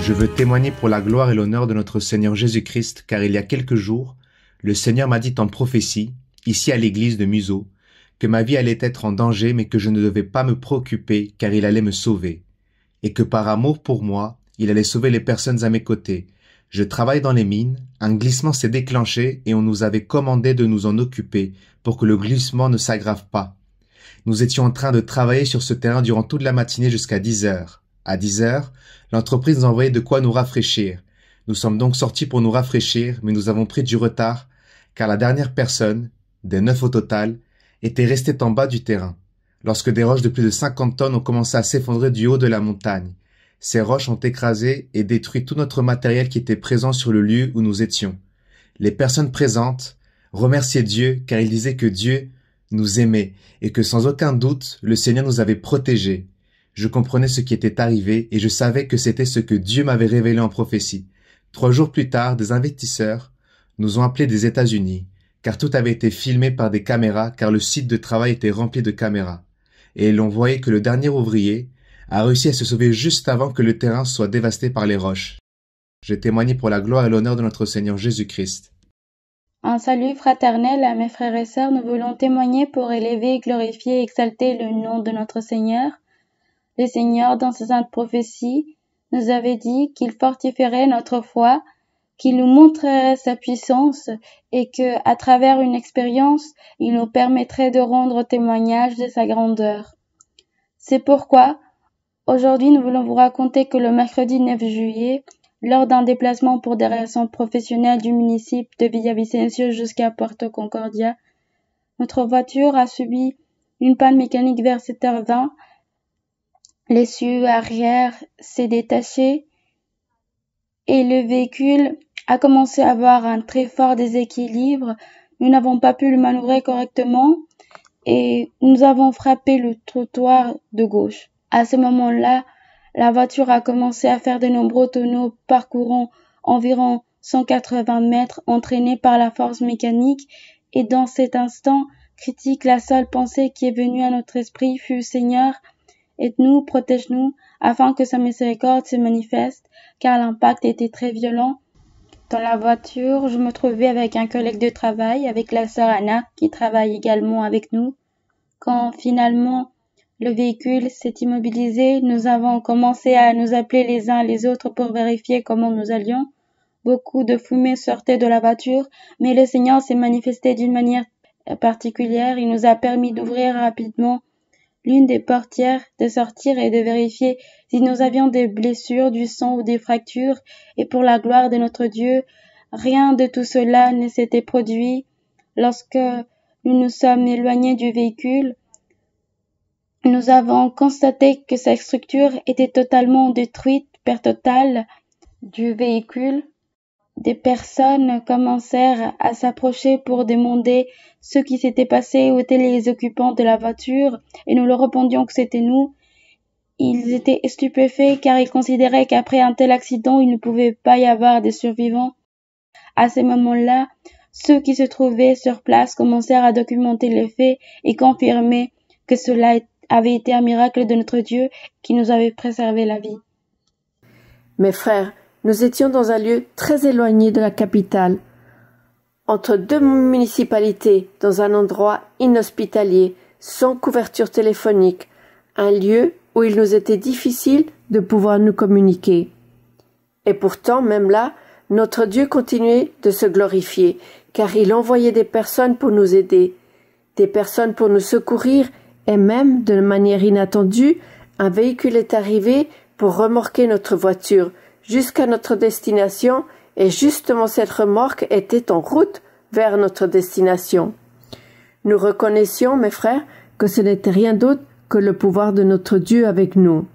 Je veux témoigner pour la gloire et l'honneur de notre Seigneur Jésus-Christ, car il y a quelques jours, le Seigneur m'a dit en prophétie, ici à l'église de Museau, que ma vie allait être en danger, mais que je ne devais pas me préoccuper, car il allait me sauver, et que par amour pour moi, il allait sauver les personnes à mes côtés. Je travaille dans les mines, un glissement s'est déclenché et on nous avait commandé de nous en occuper pour que le glissement ne s'aggrave pas. Nous étions en train de travailler sur ce terrain durant toute la matinée jusqu'à 10 heures. À 10 heures, l'entreprise nous envoyait de quoi nous rafraîchir. Nous sommes donc sortis pour nous rafraîchir, mais nous avons pris du retard, car la dernière personne, des 9 au total, était restée en bas du terrain, lorsque des roches de plus de 50 tonnes ont commencé à s'effondrer du haut de la montagne. Ces roches ont écrasé et détruit tout notre matériel qui était présent sur le lieu où nous étions. Les personnes présentes remerciaient Dieu, car ils disaient que Dieu nous aimait et que sans aucun doute, le Seigneur nous avait protégés. Je comprenais ce qui était arrivé et je savais que c'était ce que Dieu m'avait révélé en prophétie. 3 jours plus tard, des investisseurs nous ont appelés des États-Unis, car tout avait été filmé par des caméras, car le site de travail était rempli de caméras. Et l'on voyait que le dernier ouvrier a réussi à se sauver juste avant que le terrain soit dévasté par les roches. J'ai témoigné pour la gloire et l'honneur de notre Seigneur Jésus-Christ. Un salut fraternel à mes frères et sœurs, nous voulons témoigner pour élever, glorifier et exalter le nom de notre Seigneur. Le Seigneur, dans sa sainte prophétie, nous avait dit qu'il fortifierait notre foi, qu'il nous montrerait sa puissance et que, à travers une expérience, il nous permettrait de rendre témoignage de sa grandeur. C'est pourquoi, aujourd'hui, nous voulons vous raconter que le mercredi 9 juillet, lors d'un déplacement pour des raisons professionnelles du municipe de Villavicencio jusqu'à Puerto Concordia, notre voiture a subi une panne mécanique vers 7h20. L'essieu arrière s'est détaché et le véhicule a commencé à avoir un très fort déséquilibre. Nous n'avons pas pu le manœuvrer correctement et nous avons frappé le trottoir de gauche. À ce moment-là, la voiture a commencé à faire de nombreux tonneaux parcourant environ 180 mètres entraînés par la force mécanique et dans cet instant critique, la seule pensée qui est venue à notre esprit fut « Seigneur, aide-nous, protège-nous, afin que sa miséricorde se manifeste, car l'impact était très violent. » Dans la voiture, je me trouvais avec un collègue de travail, avec la sœur Anna, qui travaille également avec nous. Quand finalement le véhicule s'est immobilisé, nous avons commencé à nous appeler les uns les autres pour vérifier comment nous allions. Beaucoup de fumée sortait de la voiture, mais le Seigneur s'est manifesté d'une manière particulière. Il nous a permis d'ouvrir rapidement l'une des portières, de sortir et de vérifier si nous avions des blessures, du sang ou des fractures, et pour la gloire de notre Dieu, rien de tout cela ne s'était produit. Lorsque nous nous sommes éloignés du véhicule, nous avons constaté que sa structure était totalement détruite, perte totale du véhicule. Des personnes commencèrent à s'approcher pour demander ce qui s'était passé, où étaient les occupants de la voiture, et nous leur répondions que c'était nous. Ils étaient stupéfaits car ils considéraient qu'après un tel accident, il ne pouvait pas y avoir de survivants. À ce moment-là, ceux qui se trouvaient sur place commencèrent à documenter les faits et confirmer que cela avait été un miracle de notre Dieu qui nous avait préservé la vie. Mes frères, nous étions dans un lieu très éloigné de la capitale, entre 2 municipalités, dans un endroit inhospitalier, sans couverture téléphonique, un lieu où il nous était difficile de pouvoir nous communiquer. Et pourtant, même là, notre Dieu continuait de se glorifier, car il envoyait des personnes pour nous aider, des personnes pour nous secourir, et même, de manière inattendue, un véhicule est arrivé pour remorquer notre voiture jusqu'à notre destination, et justement cette remorque était en route vers notre destination. Nous reconnaissions, mes frères, que ce n'était rien d'autre que le pouvoir de notre Dieu avec nous.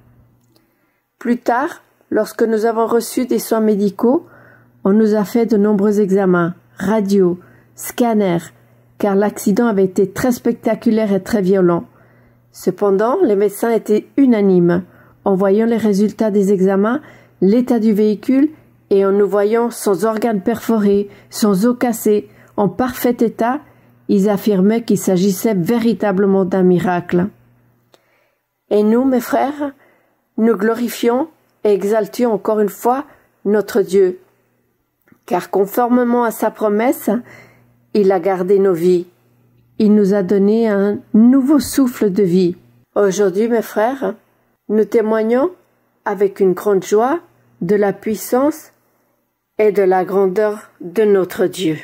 Plus tard, lorsque nous avons reçu des soins médicaux, on nous a fait de nombreux examens, radios, scanners, car l'accident avait été très spectaculaire et très violent. Cependant, les médecins étaient unanimes. En voyant les résultats des examens, l'état du véhicule, et en nous voyant sans organes perforés, sans os cassés, en parfait état, ils affirmaient qu'il s'agissait véritablement d'un miracle. Et nous, mes frères, nous glorifions et exaltions encore une fois notre Dieu. Car conformément à sa promesse, il a gardé nos vies. Il nous a donné un nouveau souffle de vie. Aujourd'hui, mes frères, nous témoignons avec une grande joie de la puissance et de la grandeur de notre Dieu.